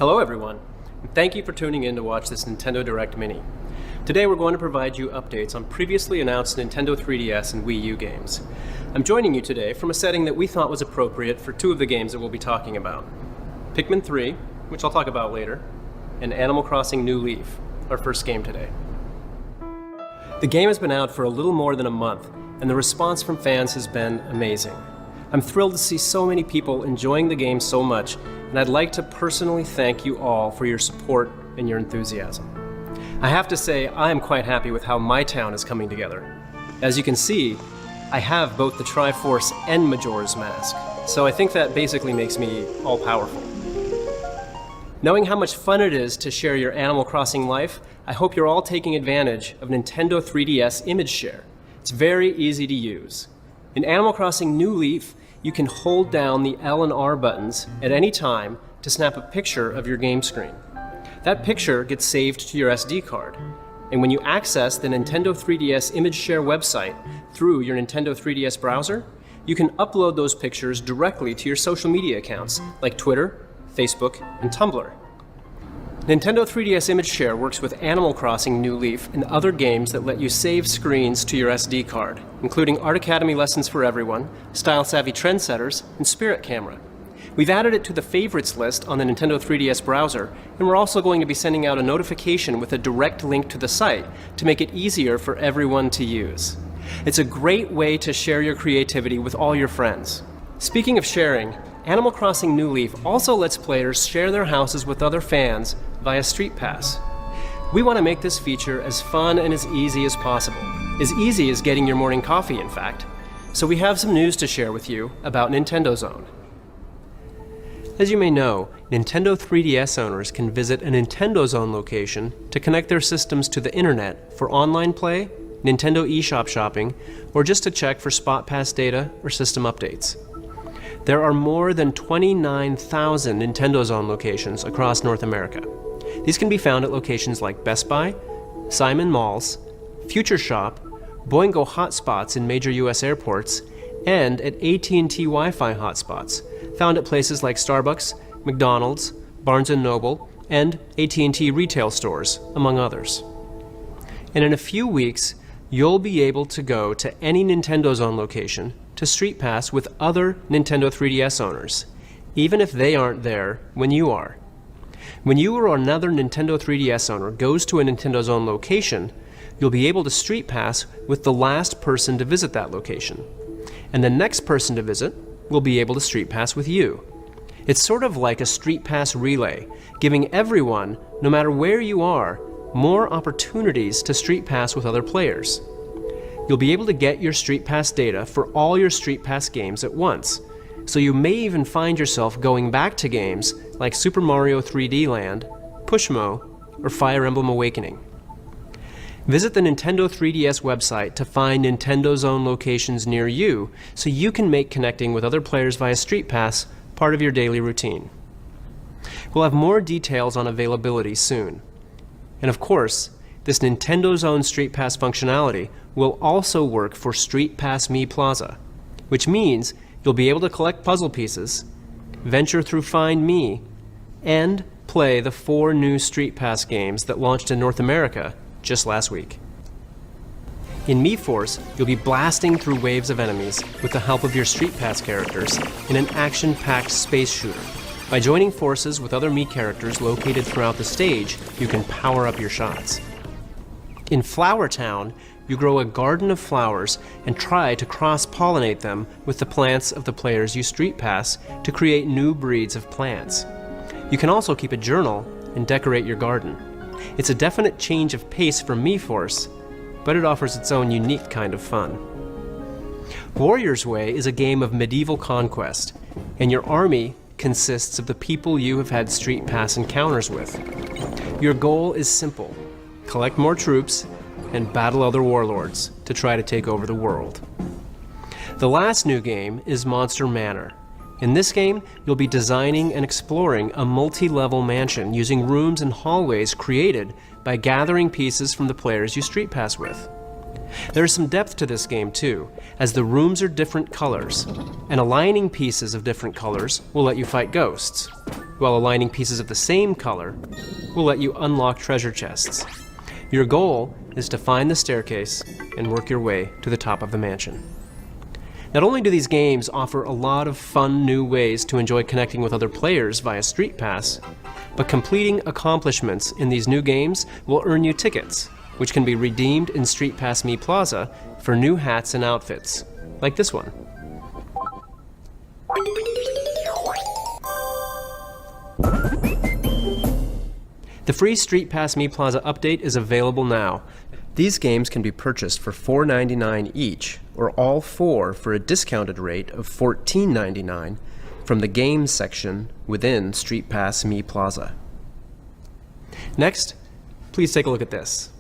Hello everyone, and thank you for tuning in to watch this Nintendo Direct Mini. Today we're going to provide you updates on previously announced Nintendo 3DS and Wii U games. I'm joining you today from a setting that we thought was appropriate for two of the games that we'll be talking about. Pikmin 3, which I'll talk about later, and Animal Crossing New Leaf, our first game today. The game has been out for a little more than a month, and the response from fans has been amazing. I'm thrilled to see so many people enjoying the game so much, and I'd like to personally thank you all for your support and your enthusiasm. I have to say, I am quite happy with how my town is coming together. As you can see, I have both the Triforce and Majora's Mask, so I think that basically makes me all-powerful. Knowing how much fun it is to share your Animal Crossing life, I hope you're all taking advantage of Nintendo 3DS Image Share. It's very easy to use. In Animal Crossing New Leaf, you can hold down the L and R buttons at any time to snap a picture of your game screen. That picture gets saved to your SD card, and when you access the Nintendo 3DS Image Share website through your Nintendo 3DS browser, you can upload those pictures directly to your social media accounts like Twitter, Facebook, and Tumblr. Nintendo 3DS Image Share works with Animal Crossing New Leaf and other games that let you save screens to your SD card, including Art Academy Lessons for Everyone, Style Savvy Trendsetters, and Spirit Camera. We've added it to the favorites list on the Nintendo 3DS browser, and we're also going to be sending out a notification with a direct link to the site to make it easier for everyone to use. It's a great way to share your creativity with all your friends. Speaking of sharing, Animal Crossing New Leaf also lets players share their houses with other fans via StreetPass. We want to make this feature as fun and as easy as possible. As easy as getting your morning coffee, in fact. So we have some news to share with you about Nintendo Zone. As you may know, Nintendo 3DS owners can visit a Nintendo Zone location to connect their systems to the internet for online play, Nintendo eShop shopping, or just to check for Spot Pass data or system updates. There are more than 29,000 Nintendo Zone locations across North America. These can be found at locations like Best Buy, Simon Malls, Future Shop, Boingo hotspots in major US airports, and at AT&T Wi-Fi hotspots, found at places like Starbucks, McDonald's, Barnes & Noble, and AT&T retail stores, among others. And in a few weeks, you'll be able to go to any Nintendo Zone location to StreetPass with other Nintendo 3DS owners, even if they aren't there when you are. When you or another Nintendo 3DS owner goes to a Nintendo Zone location, you'll be able to StreetPass with the last person to visit that location. And the next person to visit will be able to StreetPass with you. It's sort of like a StreetPass relay, giving everyone, no matter where you are, more opportunities to StreetPass with other players. You'll be able to get your StreetPass data for all your StreetPass games at once, so you may even find yourself going back to games like Super Mario 3D Land, Pushmo, or Fire Emblem Awakening. Visit the Nintendo 3DS website to find Nintendo Zone locations near you so you can make connecting with other players via StreetPass part of your daily routine. We'll have more details on availability soon. And of course, this Nintendo Zone StreetPass functionality will also work for StreetPass Mii Plaza, which means you'll be able to collect puzzle pieces, venture through Find Me, and play the 4 new StreetPass games that launched in North America just last week. In Mii Force, you'll be blasting through waves of enemies with the help of your StreetPass characters in an action-packed space shooter. By joining forces with other Mii characters located throughout the stage, you can power up your shots. In Flower Town, you grow a garden of flowers and try to cross-pollinate them with the plants of the players you StreetPass to create new breeds of plants. You can also keep a journal and decorate your garden. It's a definite change of pace from Mii Force, but it offers its own unique kind of fun. Warrior's Way is a game of medieval conquest, and your army consists of the people you have had StreetPass encounters with. Your goal is simple: collect more troops and battle other warlords to try to take over the world. The last new game is Monster Manor. In this game, you'll be designing and exploring a multi-level mansion using rooms and hallways created by gathering pieces from the players you StreetPass with. There is some depth to this game too, as the rooms are different colors, and aligning pieces of different colors will let you fight ghosts, while aligning pieces of the same color will let you unlock treasure chests. Your goal is to find the staircase and work your way to the top of the mansion. Not only do these games offer a lot of fun new ways to enjoy connecting with other players via StreetPass, but completing accomplishments in these new games will earn you tickets, which can be redeemed in StreetPass Mii Plaza for new hats and outfits, like this one. The free StreetPass Mii Plaza update is available now. These games can be purchased for $4.99 each, or all four for a discounted rate of $14.99 from the Games section within StreetPass Mii Plaza. Next, please take a look at this.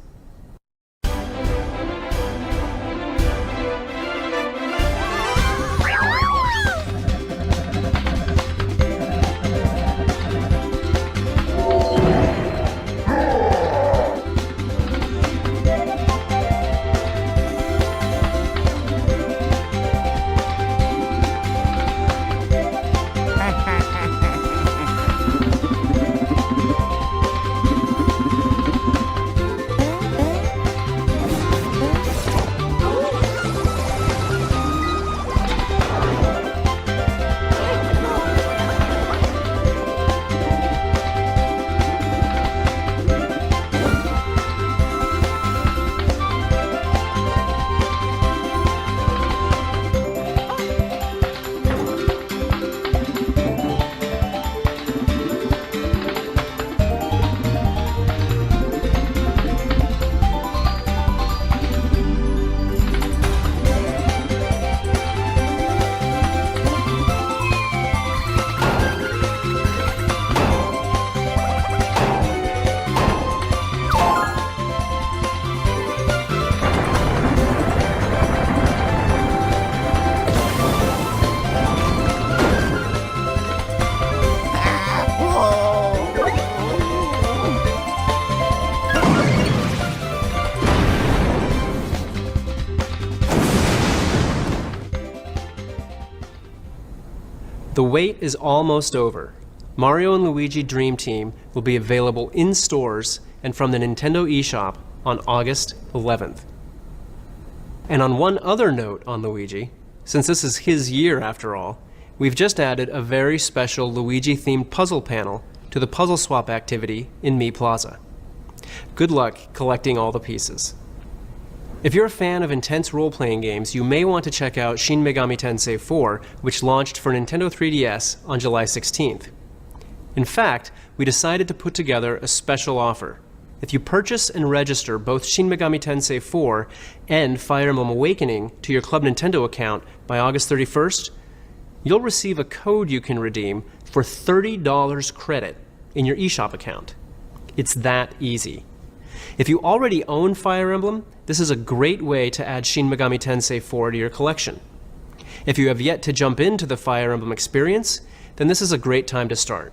The wait is almost over. Mario & Luigi Dream Team will be available in stores and from the Nintendo eShop on August 11th. And on one other note on Luigi, since this is his year after all, we've just added a very special Luigi-themed puzzle panel to the puzzle swap activity in Mii Plaza. Good luck collecting all the pieces. If you're a fan of intense role-playing games, you may want to check out Shin Megami Tensei 4, which launched for Nintendo 3DS on July 16th. In fact, we decided to put together a special offer. If you purchase and register both Shin Megami Tensei 4 and Fire Emblem Awakening to your Club Nintendo account by August 31st, you'll receive a code you can redeem for $30 credit in your eShop account. It's that easy. If you already own Fire Emblem, this is a great way to add Shin Megami Tensei 4 to your collection. If you have yet to jump into the Fire Emblem experience, then this is a great time to start.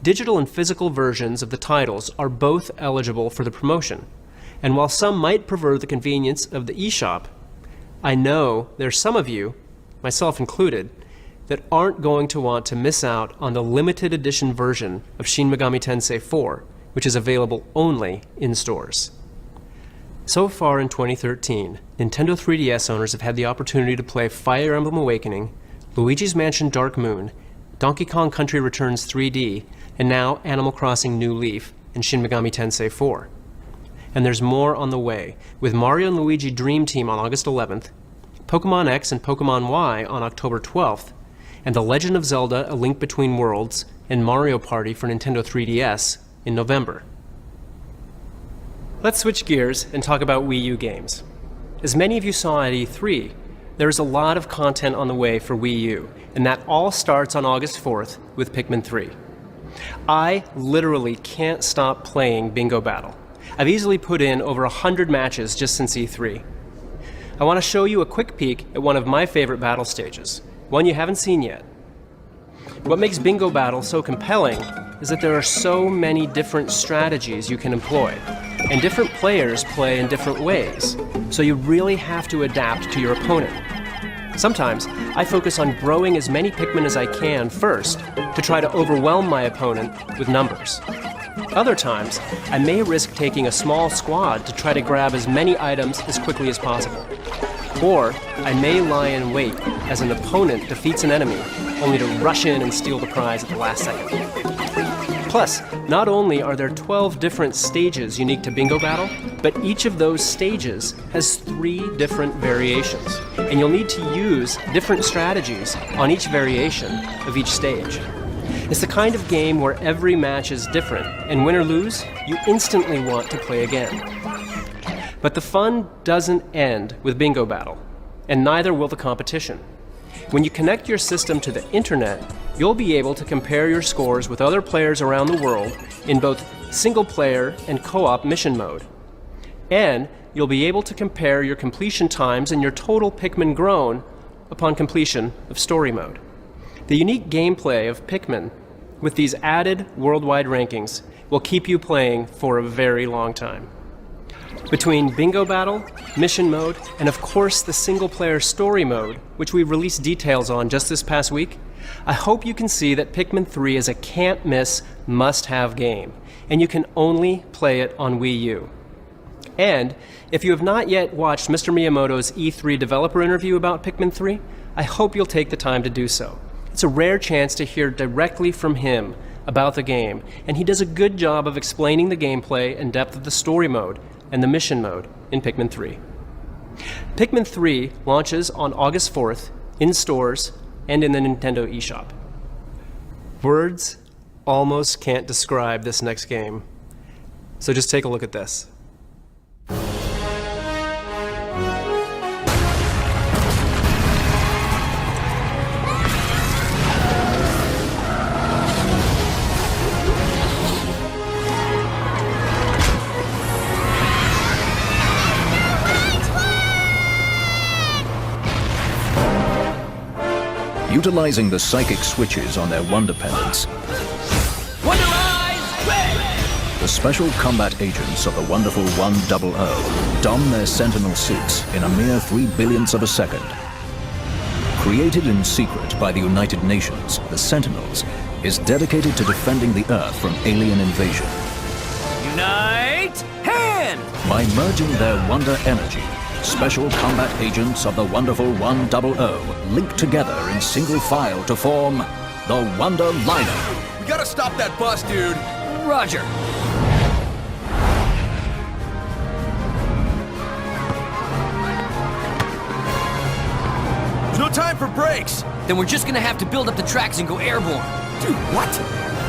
Digital and physical versions of the titles are both eligible for the promotion, and while some might prefer the convenience of the eShop, I know there's some of you, myself included, that aren't going to want to miss out on the limited edition version of Shin Megami Tensei 4, which is available only in stores. So far in 2013, Nintendo 3DS owners have had the opportunity to play Fire Emblem Awakening, Luigi's Mansion Dark Moon, Donkey Kong Country Returns 3D, and now Animal Crossing New Leaf and Shin Megami Tensei 4. And there's more on the way, with Mario & Luigi Dream Team on August 11th, Pokemon X and Pokemon Y on October 12th, and The Legend of Zelda: A Link Between Worlds and Mario Party for Nintendo 3DS in November. Let's switch gears and talk about Wii U games. As many of you saw at E3, there is a lot of content on the way for Wii U, and that all starts on August 4th with Pikmin 3. I literally can't stop playing Bingo Battle. I've easily put in over 100 matches just since E3. I want to show you a quick peek at one of my favorite battle stages, one you haven't seen yet. What makes Bingo Battle so compelling is that there are so many different strategies you can employ. and different players play in different ways, so you really have to adapt to your opponent. Sometimes, I focus on growing as many Pikmin as I can first to try to overwhelm my opponent with numbers. Other times, I may risk taking a small squad to try to grab as many items as quickly as possible. Or, I may lie in wait as an opponent defeats an enemy, only to rush in and steal the prize at the last second. Plus, not only are there 12 different stages unique to Bingo Battle, but each of those stages has 3 different variations, and you'll need to use different strategies on each variation of each stage. It's the kind of game where every match is different, and win or lose, you instantly want to play again. But the fun doesn't end with Bingo Battle, and neither will the competition. When you connect your system to the internet, you'll be able to compare your scores with other players around the world in both single-player and co-op mission mode. And you'll be able to compare your completion times and your total Pikmin grown upon completion of story mode. The unique gameplay of Pikmin, with these added worldwide rankings, will keep you playing for a very long time. Between Bingo Battle, Mission Mode, and of course the single-player story mode, which we released details on just this past week, I hope you can see that Pikmin 3 is a can't-miss, must-have game, and you can only play it on Wii U. And if you have not yet watched Mr. Miyamoto's E3 developer interview about Pikmin 3, I hope you'll take the time to do so. It's a rare chance to hear directly from him about the game, and he does a good job of explaining the gameplay and depth of the story mode and the mission mode in Pikmin 3. Pikmin 3 launches on August 4th in stores and in the Nintendo eShop. Words almost can't describe this next game, so just take a look at this. Utilizing the psychic switches on their Wonder Pendants, the special combat agents of the wonderful 100 don their Sentinel suits in a mere 3 billionths of a second. Created in secret by the United Nations, the Sentinels is dedicated to defending the Earth from alien invasion. Unite! Hand! By merging their Wonder energy, special combat agents of the wonderful 100 link together in single file to form the Wonder Lineup. We gotta stop that bus, dude! Roger! There's no time for breaks! Then we're just gonna have to build up the tracks and go airborne. Dude, what?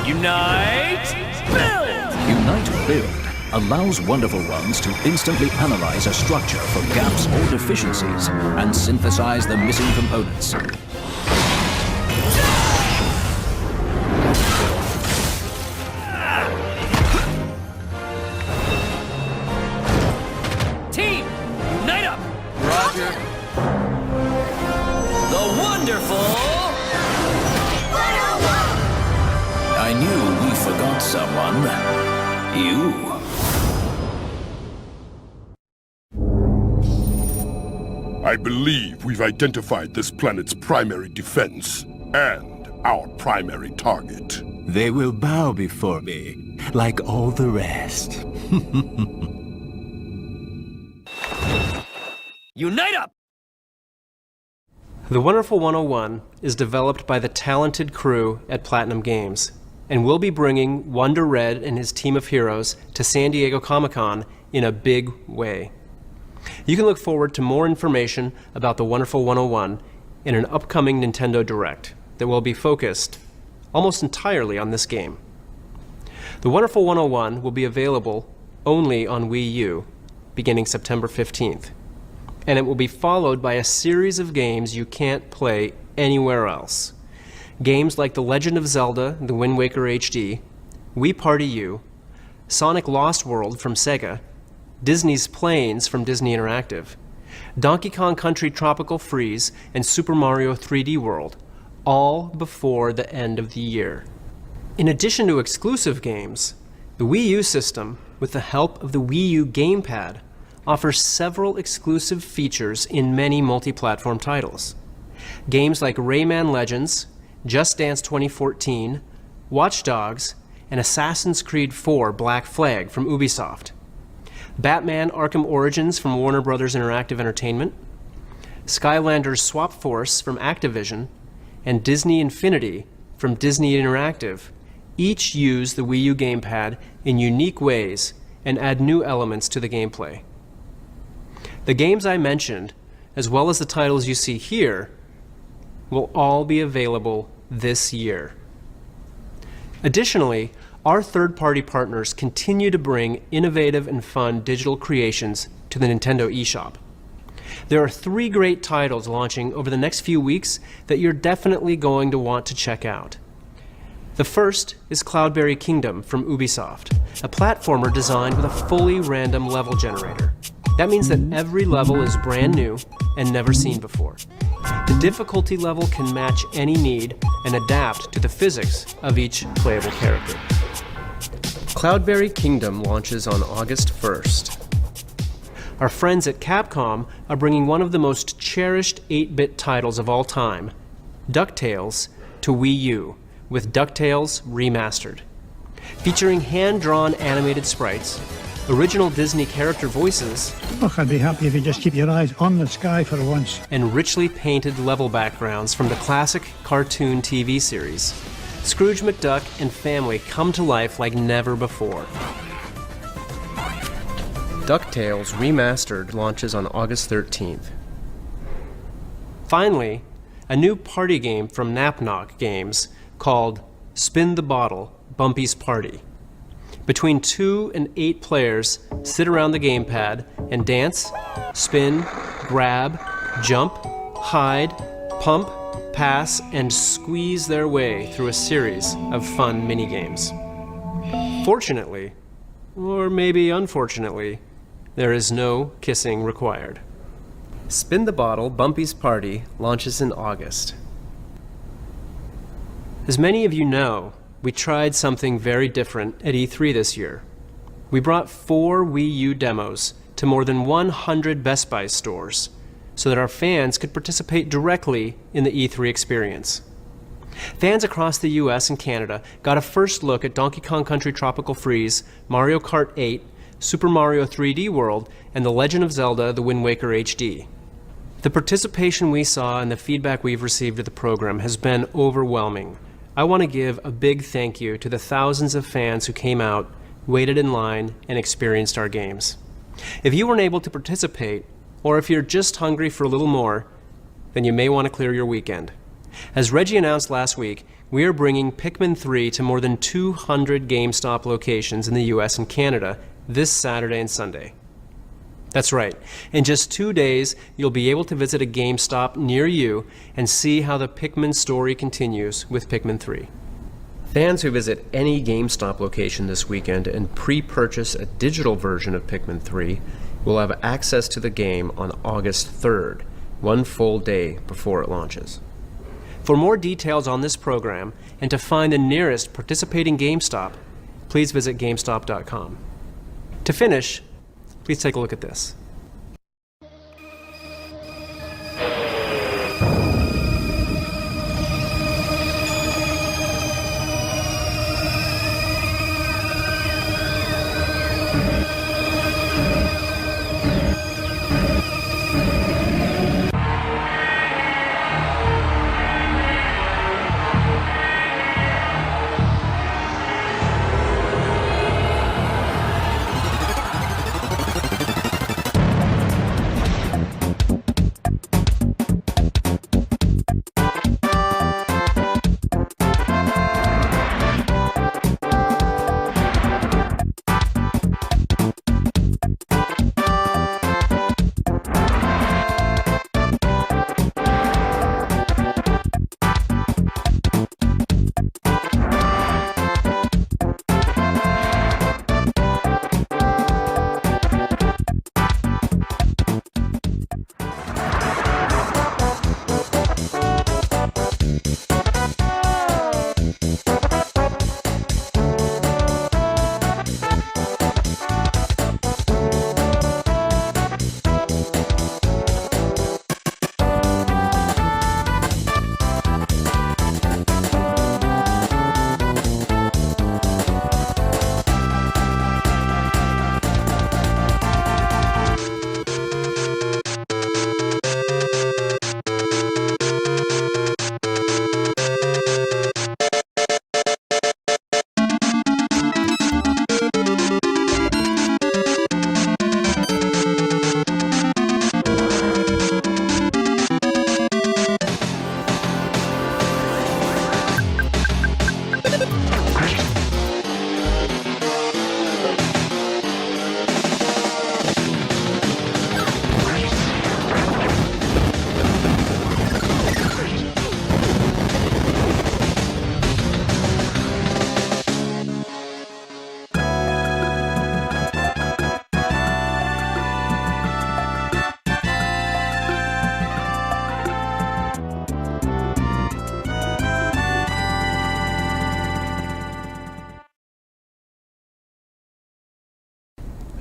Unite! Build! Unite Build allows Wonderful Ones to instantly analyze a structure for gaps or deficiencies and synthesize the missing components. Team, unite up! Roger. The wonderful... I knew we forgot someone. You. I believe we've identified this planet's primary defense and our primary target. They will bow before me, like all the rest. Unite up! The Wonderful 101 is developed by the talented crew at Platinum Games, and will be bringing Wonder Red and his team of heroes to San Diego Comic-Con in a big way. You can look forward to more information about the Wonderful 101 in an upcoming Nintendo Direct that will be focused almost entirely on this game. The Wonderful 101 will be available only on Wii U beginning September 15th, and it will be followed by a series of games you can't play anywhere else. Games like The Legend of Zelda: The Wind Waker HD, Wii Party U, Sonic Lost World from SEGA, Disney's Planes from Disney Interactive, Donkey Kong Country Tropical Freeze, and Super Mario 3D World, all before the end of the year. In addition to exclusive games, the Wii U system with the help of the Wii U gamepad, offers several exclusive features in many multi-platform titles. Games like Rayman Legends, Just Dance 2014, Watch Dogs, and Assassin's Creed 4 Black Flag from Ubisoft, Batman Arkham Origins from Warner Bros. Interactive Entertainment, Skylanders Swap Force from Activision, and Disney Infinity from Disney Interactive each use the Wii U gamepad in unique ways and add new elements to the gameplay. The games I mentioned, as well as the titles you see here, will all be available this year. Additionally, our third-party partners continue to bring innovative and fun digital creations to the Nintendo eShop. There are 3 great titles launching over the next few weeks that you're definitely going to want to check out. The first is Cloudberry Kingdom from Ubisoft, a platformer designed with a fully random level generator. That means that every level is brand new and never seen before. The difficulty level can match any need and adapt to the physics of each playable character. Cloudberry Kingdom launches on August 1st. Our friends at Capcom are bringing one of the most cherished 8-bit titles of all time, DuckTales, to Wii U with DuckTales Remastered. Featuring hand-drawn animated sprites, original Disney character voices, Look, I'd be happy if you just keep your eyes on the sky for once. and richly painted level backgrounds from the classic cartoon TV series, Scrooge McDuck and family come to life like never before. DuckTales Remastered launches on August 13th. Finally, a new party game from Knap Games called Spin the Bottle, Bumpie's Party. Between 2 and 8 players sit around the gamepad and dance, spin, grab, jump, hide, pump, pass, and squeeze their way through a series of fun minigames. Fortunately, or maybe unfortunately, there is no kissing required. Spin the Bottle, Bumpie's Party launches in August. As many of you know, we tried something very different at E3 this year. We brought 4 Wii U demos to more than 100 Best Buy stores so that our fans could participate directly in the E3 experience. Fans across the US and Canada got a first look at Donkey Kong Country Tropical Freeze, Mario Kart 8, Super Mario 3D World, and The Legend of Zelda: The Wind Waker HD. The participation we saw and the feedback we've received at the program has been overwhelming. I want to give a big thank you to the thousands of fans who came out, waited in line, and experienced our games. If you weren't able to participate, or if you're just hungry for a little more, then you may want to clear your weekend. As Reggie announced last week, we are bringing Pikmin 3 to more than 200 GameStop locations in the US and Canada this Saturday and Sunday. That's right. In just 2 days, you'll be able to visit a GameStop near you and see how the Pikmin story continues with Pikmin 3. Fans who visit any GameStop location this weekend and pre-purchase a digital version of Pikmin 3 will have access to the game on August 3rd, 1 full day before it launches. For more details on this program and to find the nearest participating GameStop, please visit GameStop.com. To finish, please take a look at this.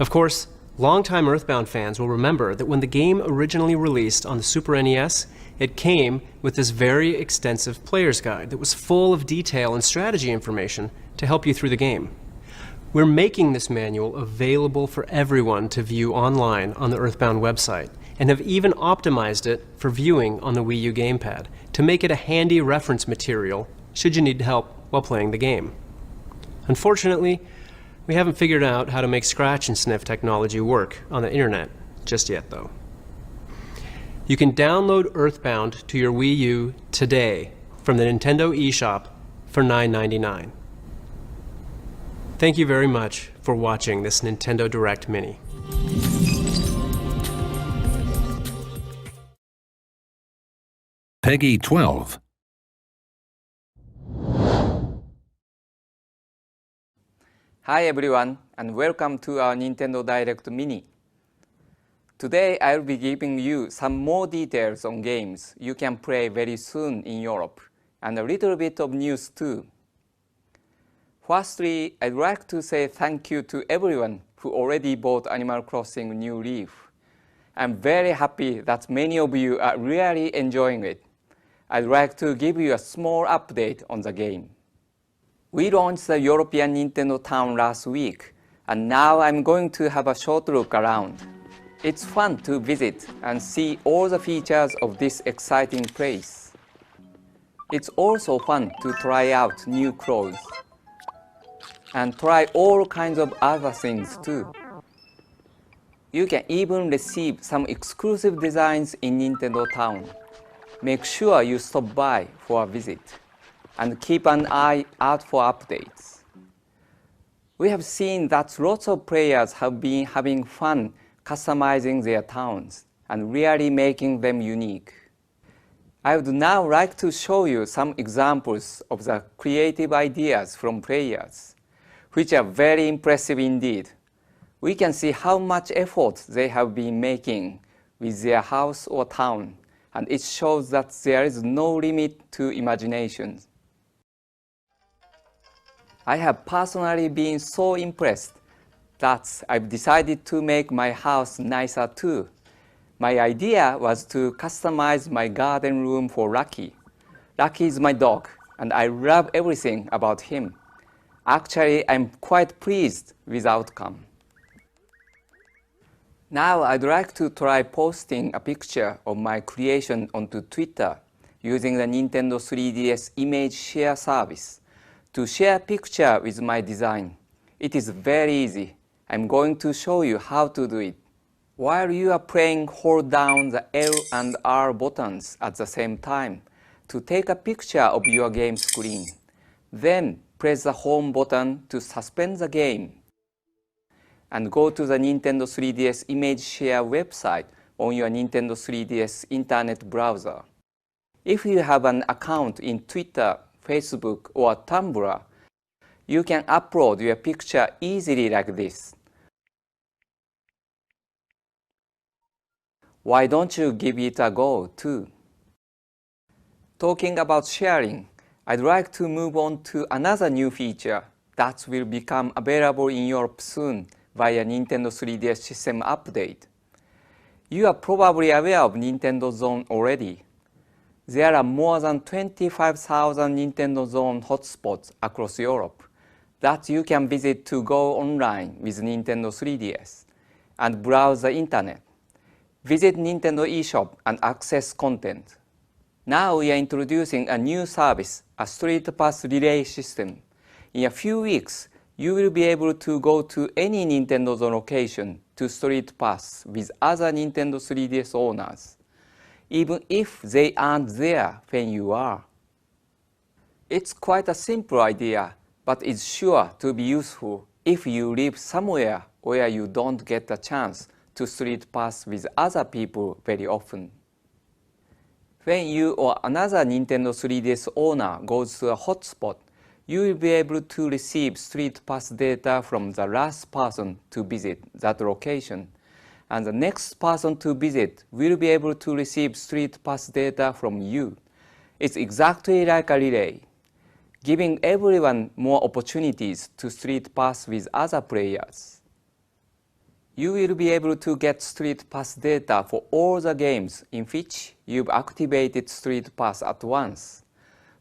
Of course, longtime EarthBound fans will remember that when the game originally released on the Super NES, it came with this very extensive player's guide that was full of detail and strategy information to help you through the game. We're making this manual available for everyone to view online on the EarthBound website, and have even optimized it for viewing on the Wii U gamepad to make it a handy reference material should you need help while playing the game. Unfortunately, we haven't figured out how to make scratch and sniff technology work on the internet just yet, though. You can download EarthBound to your Wii U today from the Nintendo eShop for $9.99. Thank you very much for watching this Nintendo Direct Mini. Peggy 12. Hi everyone, and welcome to our Nintendo Direct Mini. Today I'll be giving you some more details on games you can play very soon in Europe, and a little bit of news too. Firstly, I'd like to say thank you to everyone who already bought Animal Crossing New Leaf. I'm very happy that many of you are really enjoying it. I'd like to give you a small update on the game. We launched the European Nintendo Town last week, and now I'm going to have a short look around. It's fun to visit and see all the features of this exciting place. It's also fun to try out new clothes and try all kinds of other things too. You can even receive some exclusive designs in Nintendo Town. Make sure you stop by for a visit and keep an eye out for updates. We have seen that lots of players have been having fun customizing their towns and really making them unique. I would now like to show you some examples of the creative ideas from players, which are very impressive indeed. We can see how much effort they have been making with their house or town, and it shows that there is no limit to imagination. I have personally been so impressed that I've decided to make my house nicer too. My idea was to customize my garden room for Lucky. Lucky is my dog, and I love everything about him. Actually, I'm quite pleased with the outcome. Now I'd like to try posting a picture of my creation onto Twitter using the Nintendo 3DS image share service to share a picture with my design. It is very easy. I'm going to show you how to do it. While you are playing, hold down the L and R buttons at the same time to take a picture of your game screen. Then press the home button to suspend the game and go to the Nintendo 3DS image share website on your Nintendo 3DS internet browser. If you have an account in Twitter, Facebook, or Tumblr, you can upload your picture easily like this. Why don't you give it a go too? Talking about sharing, I'd like to move on to another new feature that will become available in Europe soon via Nintendo 3DS system update. You are probably aware of Nintendo Zone already. There are more than 25,000 Nintendo Zone hotspots across Europe that you can visit to go online with Nintendo 3DS and browse the internet. Visit Nintendo eShop and access content. Now we are introducing a new service, a StreetPass relay system. In a few weeks, you will be able to go to any Nintendo Zone location to StreetPass with other Nintendo 3DS owners, even if they aren't there when you are. It's quite a simple idea, but it's sure to be useful if you live somewhere where you don't get a chance to StreetPass with other people very often. When you or another Nintendo 3DS owner goes to a hotspot, you will be able to receive StreetPass data from the last person to visit that location, and the next person to visit will be able to receive StreetPass data from you. It's exactly like a relay, giving everyone more opportunities to StreetPass with other players. you will be able to get StreetPass data for all the games in which you've activated StreetPass at once.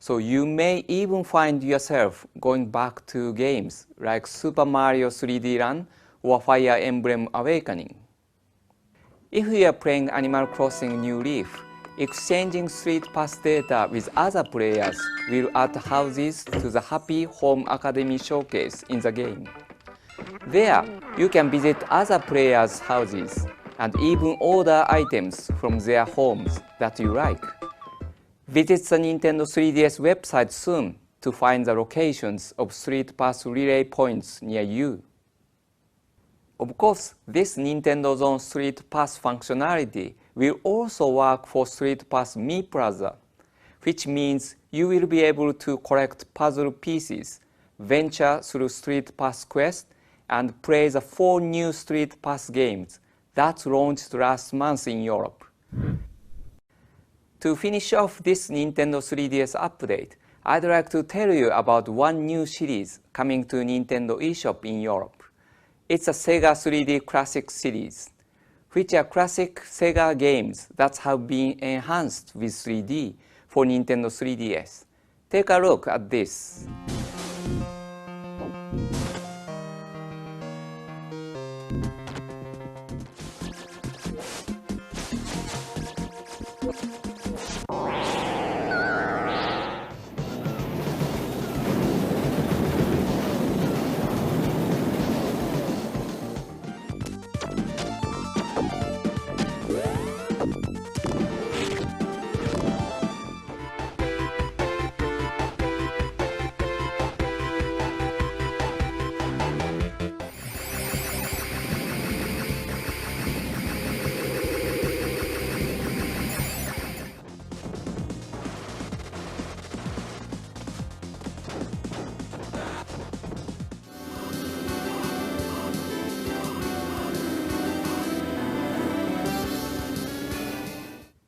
So you may even find yourself going back to games like Super Mario 3D Run or Fire Emblem Awakening. If you are playing Animal Crossing New Leaf, exchanging StreetPass data with other players will add houses to the Happy Home Academy showcase in the game. There, you can visit other players' houses and even order items from their homes that you like. Visit the Nintendo 3DS website soon to find the locations of StreetPass relay points near you. Of course, this Nintendo Zone StreetPass functionality will also work for StreetPass Mii Plaza, which means you will be able to collect puzzle pieces, venture through StreetPass Quest, and play the 4 new StreetPass games that launched last month in Europe. To finish off this Nintendo 3DS update, I'd like to tell you about one new series coming to Nintendo eShop in Europe. It's a Sega 3D Classic series, which are classic Sega games that have been enhanced with 3D for Nintendo 3DS. Take a look at this.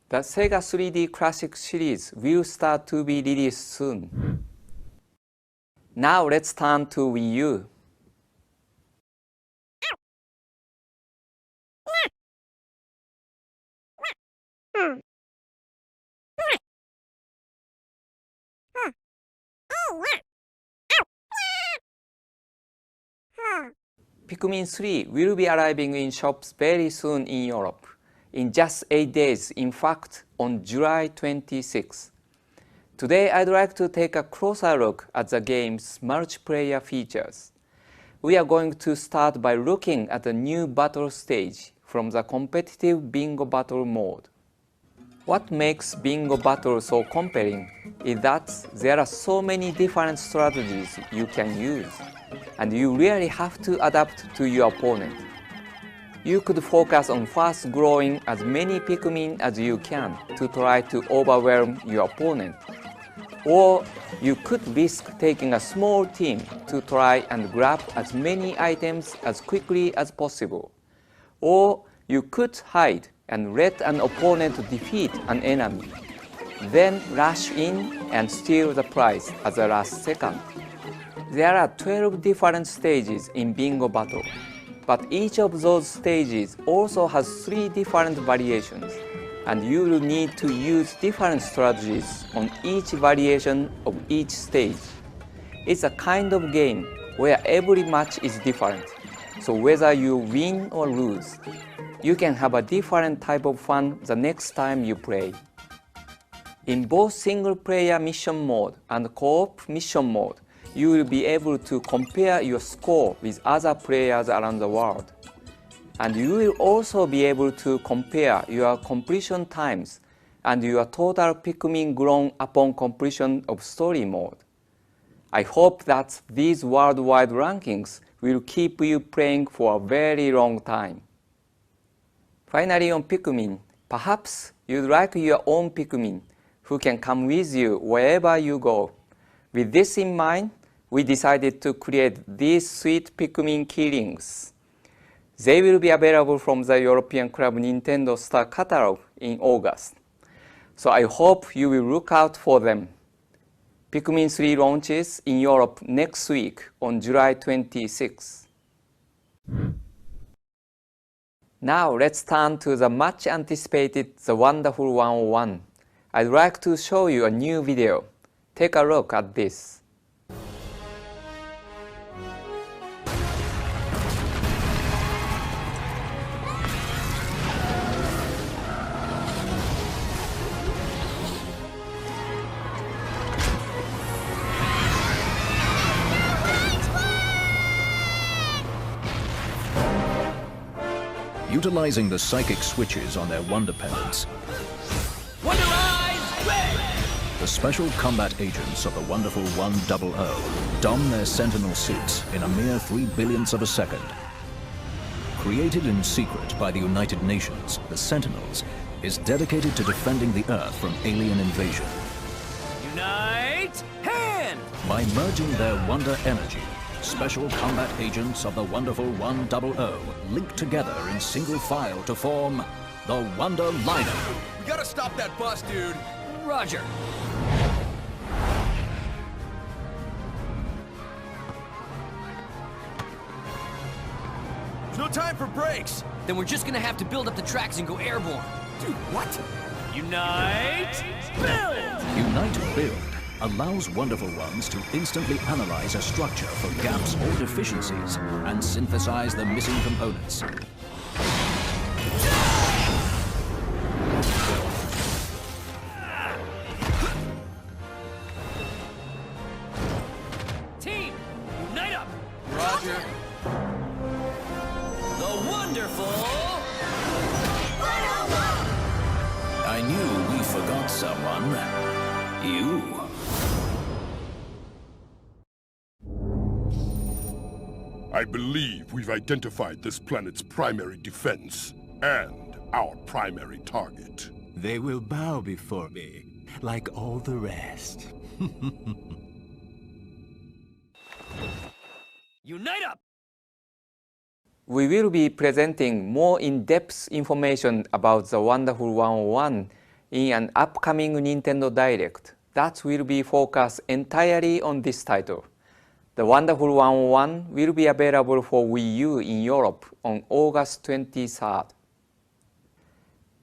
The Sega 3D Classic series will start to be released soon. Now let's turn to Wii U. Pikmin 3 will be arriving in shops very soon in Europe. In just 8 days, in fact, on July 26. Today, I'd like to take a closer look at the game's multiplayer features. We are going to start by looking at the new battle stage from the competitive Bingo Battle mode. What makes Bingo Battle so compelling is that there are so many different strategies you can use, and you really have to adapt to your opponent. You could focus on fast growing as many Pikmin as you can to try to overwhelm your opponent. Or you could risk taking a small team to try and grab as many items as quickly as possible. Or you could hide and let an opponent defeat an enemy, then rush in and steal the prize at the last second. There are 12 different stages in Bingo Battle. But each of those stages also has 3 different variations, and you will need to use different strategies on each variation of each stage. It's a kind of game where every match is different, so whether you win or lose, you can have a different type of fun the next time you play. In both single-player mission mode and co-op mission mode, you will be able to compare your score with other players around the world. And you will also be able to compare your completion times and your total Pikmin grown upon completion of story mode. I hope that these worldwide rankings will keep you playing for a very long time. Finally, on Pikmin, perhaps you'd like your own Pikmin who can come with you wherever you go. With this in mind, we decided to create these sweet Pikmin keyrings. They will be available from the European Club Nintendo Star catalog in August. So I hope you will look out for them. Pikmin 3 launches in Europe next week on July 26. Now let's turn to the much anticipated The Wonderful 101. I'd like to show you a new video. Take a look at this. Utilizing the psychic switches on their Wonder Pendants, Wonder Eyes, red! the special combat agents of the wonderful 100 don their sentinel suits in a mere 3 billionths of a second. Created in secret by the United Nations, the Sentinels is dedicated to defending the Earth from alien invasion. Unite, hand! By merging their wonder energy, special combat agents of the wonderful 100 link together in single file to form the Wonder Lineup. We gotta stop that bus, dude. Roger. There's no time for breaks. Then we're just gonna have to build up the tracks and go airborne. Dude, what? Unite, build! Unite Build allows Wonderful Ones to instantly analyze a structure for gaps or deficiencies and synthesize the missing components. Team, unite up! Roger. The wonderful... I knew we forgot someone. You. I believe we've identified this planet's primary defense and our primary target. They will bow before me, like all the rest. Unite up! We will be presenting more in-depth information about the Wonderful 101 in an upcoming Nintendo Direct that will be focused entirely on this title. The Wonderful 101 will be available for Wii U in Europe on August 23rd.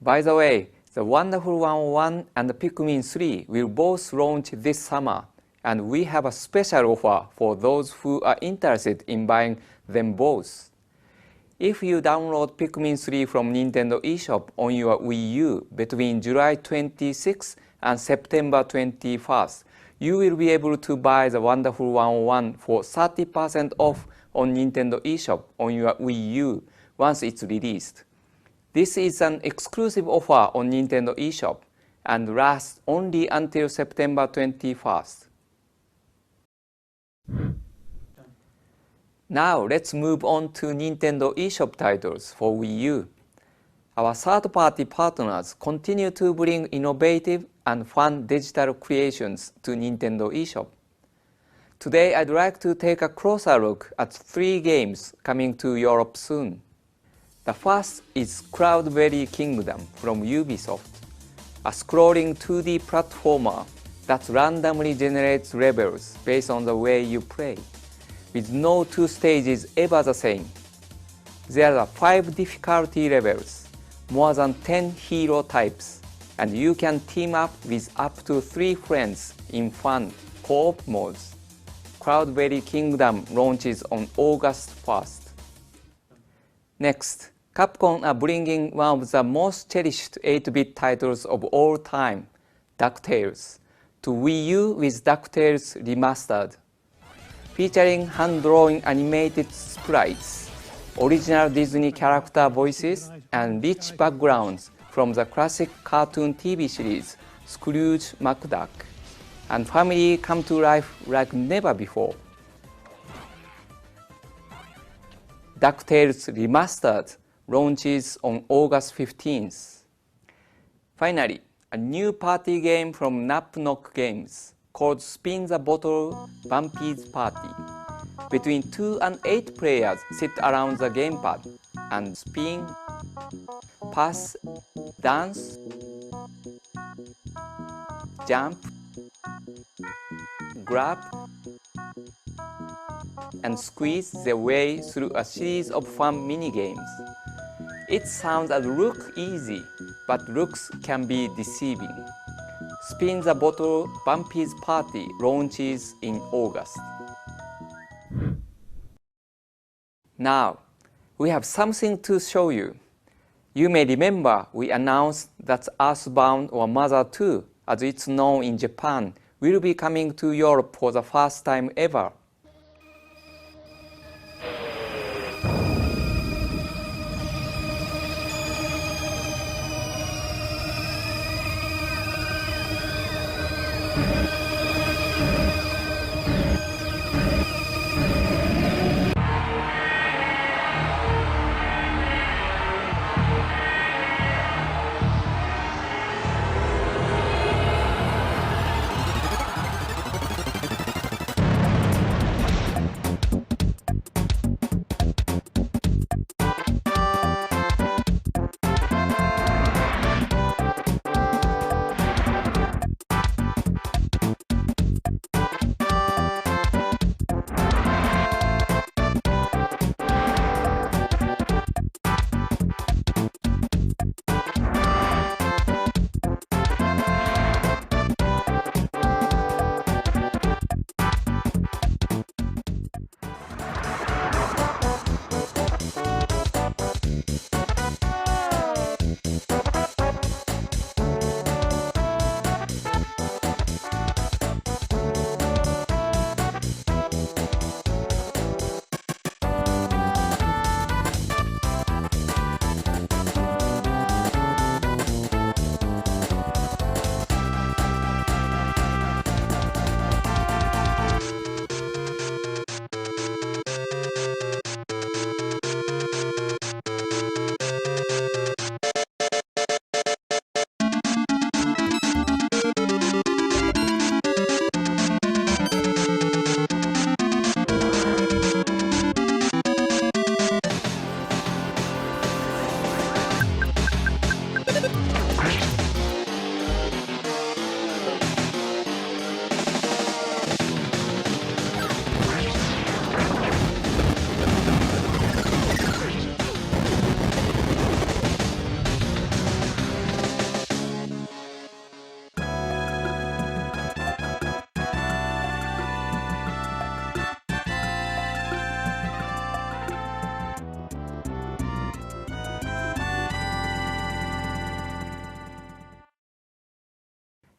By the way, the Wonderful 101 and Pikmin 3 will both launch this summer, and we have a special offer for those who are interested in buying them both. If you download Pikmin 3 from Nintendo eShop on your Wii U between July 26 and September 21st, you will be able to buy the Wonderful 101 for 30% off on Nintendo eShop on your Wii U once it's released. This is an exclusive offer on Nintendo eShop and lasts only until September 21st. Now let's move on to Nintendo eShop titles for Wii U. Our third-party partners continue to bring innovative and fun digital creations to Nintendo eShop. Today I'd like to take a closer look at 3 games coming to Europe soon. The first is Cloudberry Kingdom from UBISOFT, a scrolling 2D platformer that randomly generates levels based on the way you play, with no 2 stages ever the same. There are 5 difficulty levels, more than 10 hero types, and you can team up with up to 3 friends in fun co-op modes. Cloudberry Kingdom launches on August 1st. Next, Capcom are bringing one of the most cherished 8-bit titles of all time, DuckTales, to Wii U with DuckTales Remastered. Featuring hand-drawn animated sprites, original Disney character voices, and rich backgrounds from the classic cartoon TV series Scrooge McDuck, and family come to life like never before. DuckTales Remastered launches on August 15th. Finally, a new party game from Knap Games called Spin the Bottle Bumpie's Party. Between 2 and 8 players sit around the gamepad and spin, pass, dance, jump, grab, and squeeze their way through a series of fun mini-games. It sounds and look easy, but looks can be deceiving. Spin the Bottle Bumpie's Party launches in August. Now, we have something to show you. You may remember we announced that EarthBound or Mother 2, as it's known in Japan, will be coming to Europe for the first time ever.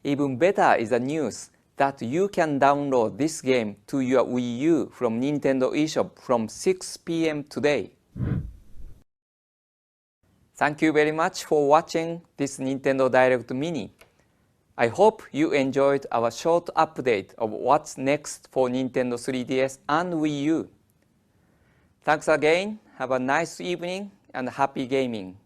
Even better is the news that you can download this game to your Wii U from Nintendo eShop from 6 p.m. today. Thank you very much for watching this Nintendo Direct Mini. I hope you enjoyed our short update of what's next for Nintendo 3DS and Wii U. Thanks again, have a nice evening and happy gaming.